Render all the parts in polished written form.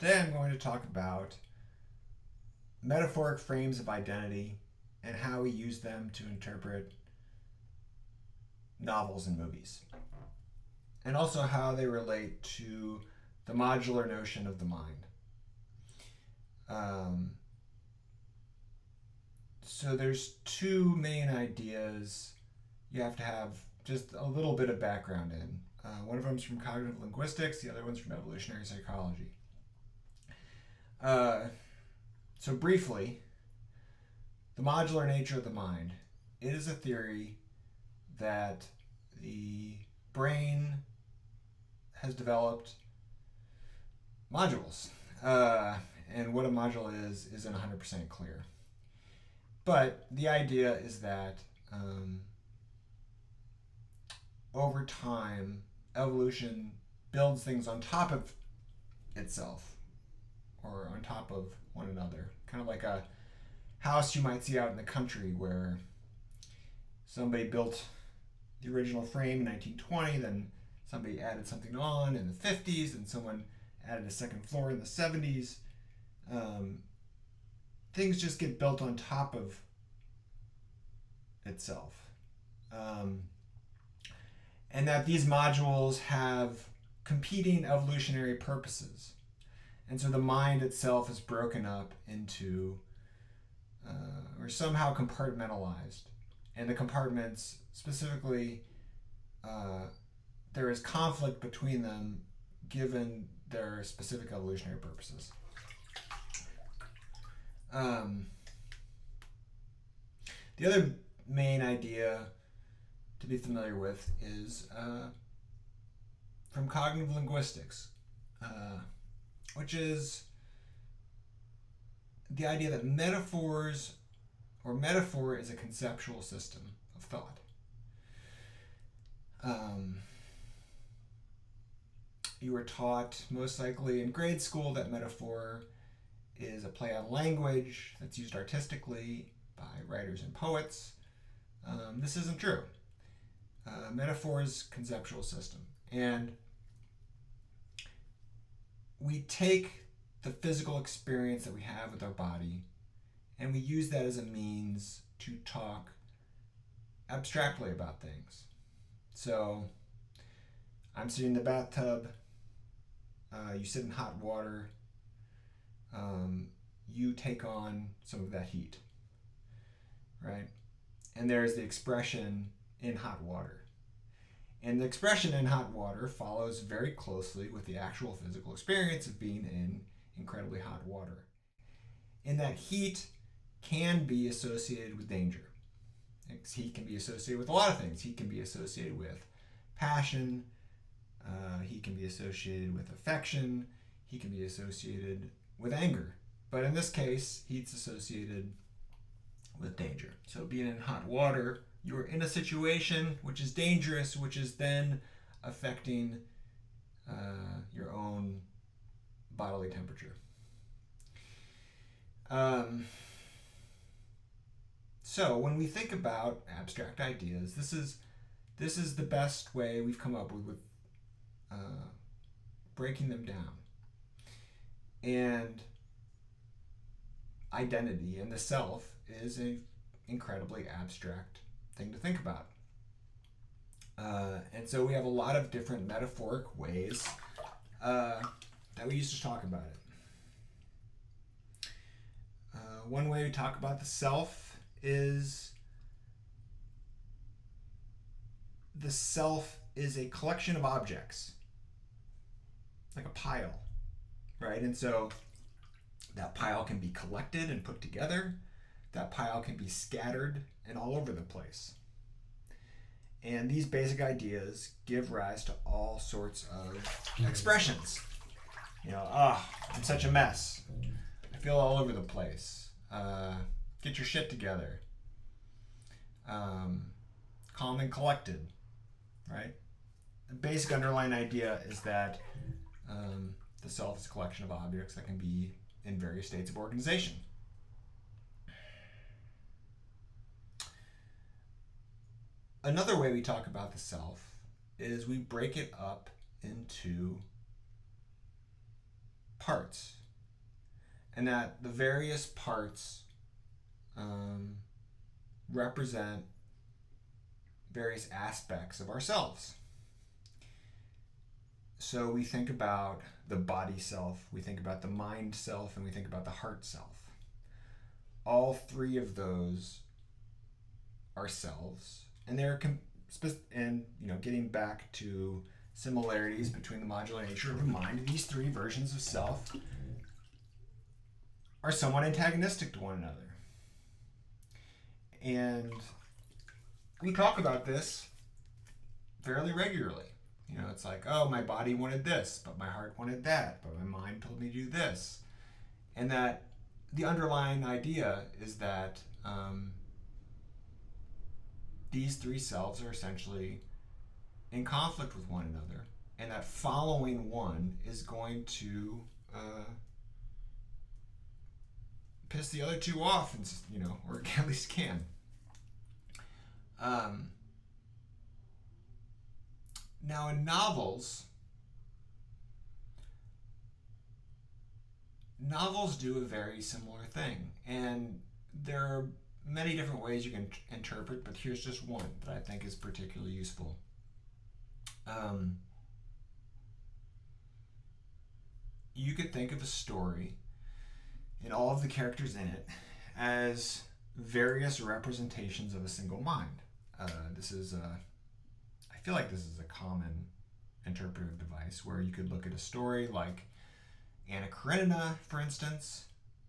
Today I'm going to talk about metaphoric frames of identity and how we use them to interpret novels and movies, and also how they relate to the modular notion of the mind. So there's two main ideas you have to have just a little bit of background in. One of them is from cognitive linguistics, the other one's from evolutionary psychology. So briefly, the modular nature of the mind. It is a theory that the brain has developed modules. And what a module isn't 100% clear. But the idea is that over time, evolution builds things on top of itself or on top of one another. Kind of like a house you might see out in the country where somebody built the original frame in 1920, then somebody added something on in the 50s, and someone added a second floor in the 70s. Things just get built on top of itself. And that these modules have competing evolutionary purposes. And so the mind itself is broken up into, or somehow compartmentalized. And the compartments, specifically, there is conflict between them given their specific evolutionary purposes. The other main idea to be familiar with is from cognitive linguistics, which is the idea that metaphor is a conceptual system of thought. You were taught most likely in grade school that metaphor is a play on language that's used artistically by writers and poets. This isn't true. Metaphor is a conceptual system. And we take the physical experience that we have with our body and we use that as a means to talk abstractly about things. So I'm sitting in the bathtub, you sit in hot water, you take on some of that heat, right? And there's the expression in hot water. And the expression in hot water follows very closely with the actual physical experience of being in incredibly hot water. And that heat can be associated with danger. Heat can be associated with a lot of things. Heat can be associated with passion. Heat can be associated with affection. Heat can be associated with anger. But in this case, heat's associated with danger. So being in hot water, you're in a situation which is dangerous, which is then affecting your own bodily temperature. So when we think about abstract ideas, this is the best way we've come up with breaking them down. And identity and the self is an incredibly abstract thing to think about. And so we have a lot of different metaphoric ways that we use to talk about it. One way we talk about the self is the self is a collection of objects, like a pile, right? And so that pile can be collected and put together. That pile can be scattered and all over the place. And these basic ideas give rise to all sorts of expressions. I'm such a mess. I feel all over the place. Get your shit together. Calm and collected, right? The basic underlying idea is that the self is a collection of objects that can be in various states of organization. Another way we talk about the self is we break it up into parts, and that the various parts represent various aspects of ourselves. So we think about the body self, we think about the mind self, and we think about the heart self. All three of those are selves, and getting back to similarities between the modular nature of the mind, these three versions of self are somewhat antagonistic to one another. And we talk about this fairly regularly. It's like, oh, my body wanted this, but my heart wanted that, but my mind told me to do this. And that the underlying idea is that these three selves are essentially in conflict with one another, and that following one is going to piss the other two off, and or at least can. Now, in novels do a very similar thing, and there are many different ways you can interpret, but here's just one that I think is particularly useful. You could think of a story and all of the characters in it as various representations of a single mind. I feel like this is a common interpretive device where you could look at a story like Anna Karenina, for instance,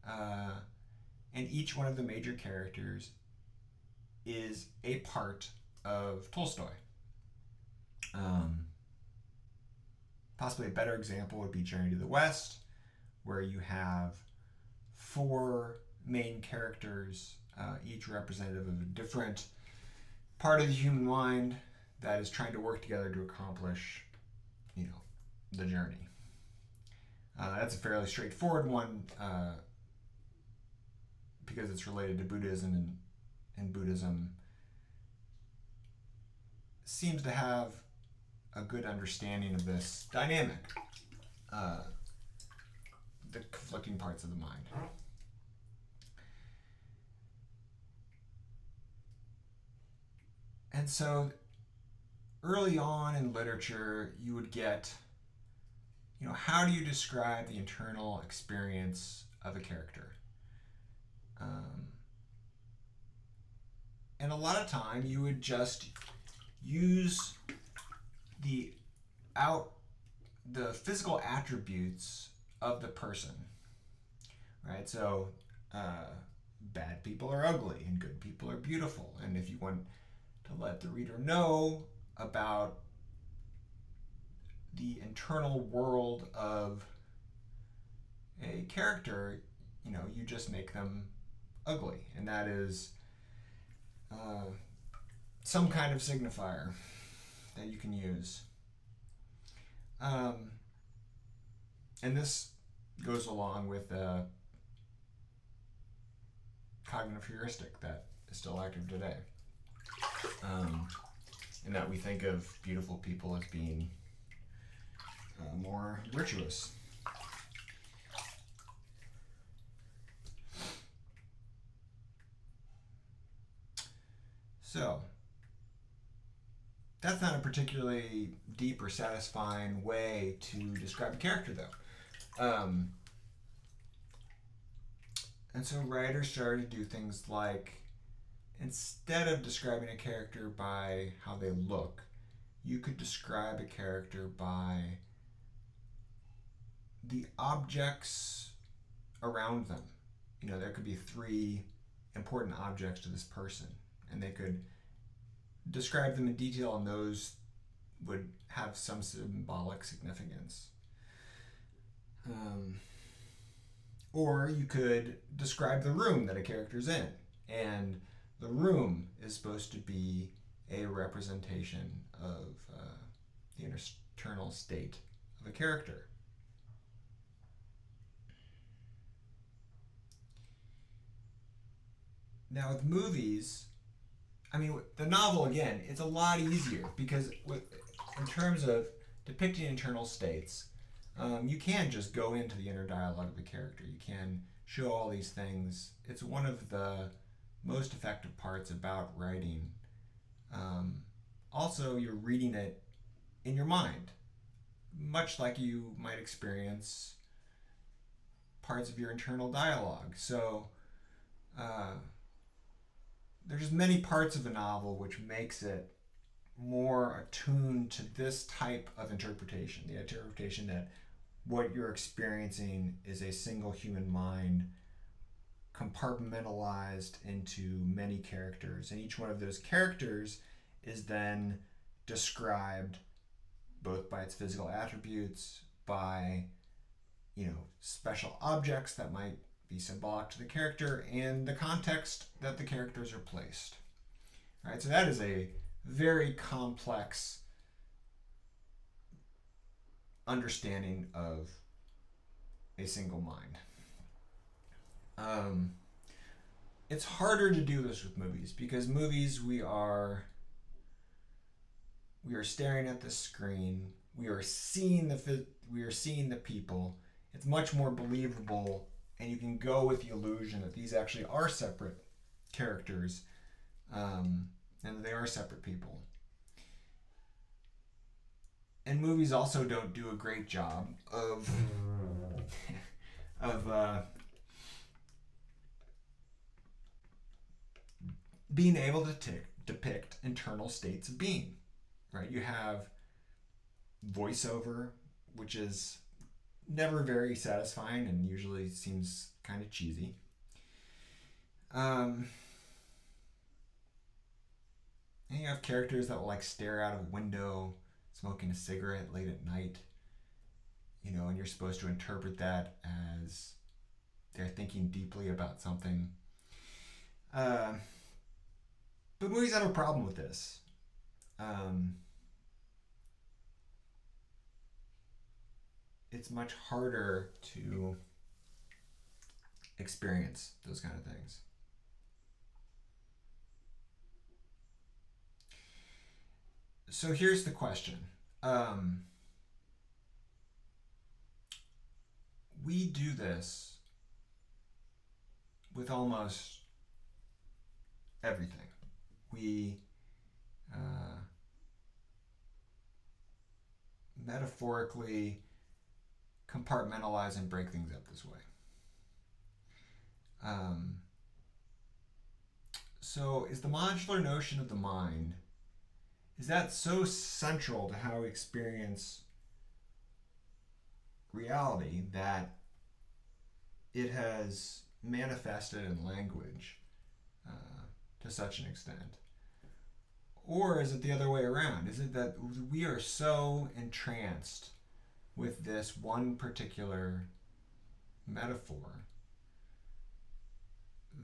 and each one of the major characters is a part of Tolstoy. Possibly a better example would be Journey to the West, where you have 4 main characters, each representative of a different part of the human mind that is trying to work together to accomplish, the journey. That's a fairly straightforward one because it's related to Buddhism, and Buddhism seems to have a good understanding of this dynamic, the conflicting parts of the mind. And so early on in literature, you would get, how do you describe the internal experience of a character? And a lot of time you would just use the physical attributes of the person, right? So bad people are ugly and good people are beautiful. And if you want to let the reader know about the internal world of a character, you just make them ugly, and that is some kind of signifier that you can use. And this goes along with a cognitive heuristic that is still active today. In that we think of beautiful people as being more virtuous. So, that's not a particularly deep or satisfying way to describe a character, though. And so writers started to do things like, instead of describing a character by how they look, you could describe a character by the objects around them. There could be 3 important objects to this person, and they could describe them in detail, and those would have some symbolic significance. Or you could describe the room that a character's in, and the room is supposed to be a representation of the internal state of a character. Now with movies, the novel, again, it's a lot easier because in terms of depicting internal states, You can just go into the inner dialogue of the character. You can show all these things. It's one of the most effective parts about writing. Um, Also, you're reading it in your mind, much like you might experience parts of your internal dialogue. So, uh, there's just many parts of the novel which makes it more attuned to this type of interpretation, the interpretation that what you're experiencing is a single human mind compartmentalized into many characters, and each one of those characters is then described both by its physical attributes, by special objects that might be symbolic to the character, and the context that the characters are placed. Right? So that is a very complex understanding of a single mind. It's harder to do this with movies because movies we are staring at the screen, we are seeing the people. It's much more believable, and you can go with the illusion that these actually are separate characters, and they are separate people. And movies also don't do a great job of being able to depict internal states of being. Right? You have voiceover, which is never very satisfying and usually seems kind of cheesy. And you have characters that will stare out of a window, smoking a cigarette late at night, and you're supposed to interpret that as they're thinking deeply about something. But movies have a problem with this. It's much harder to experience those kind of things. So here's the question. We do this with almost everything. We metaphorically compartmentalize and break things up this way. So is the modular notion of the mind, is that so central to how we experience reality that it has manifested in language to such an extent? Or is it the other way around? Is it that we are so entranced with this one particular metaphor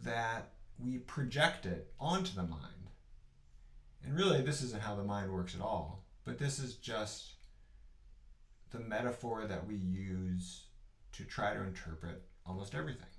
that we project it onto the mind? And really, this isn't how the mind works at all, but this is just the metaphor that we use to try to interpret almost everything.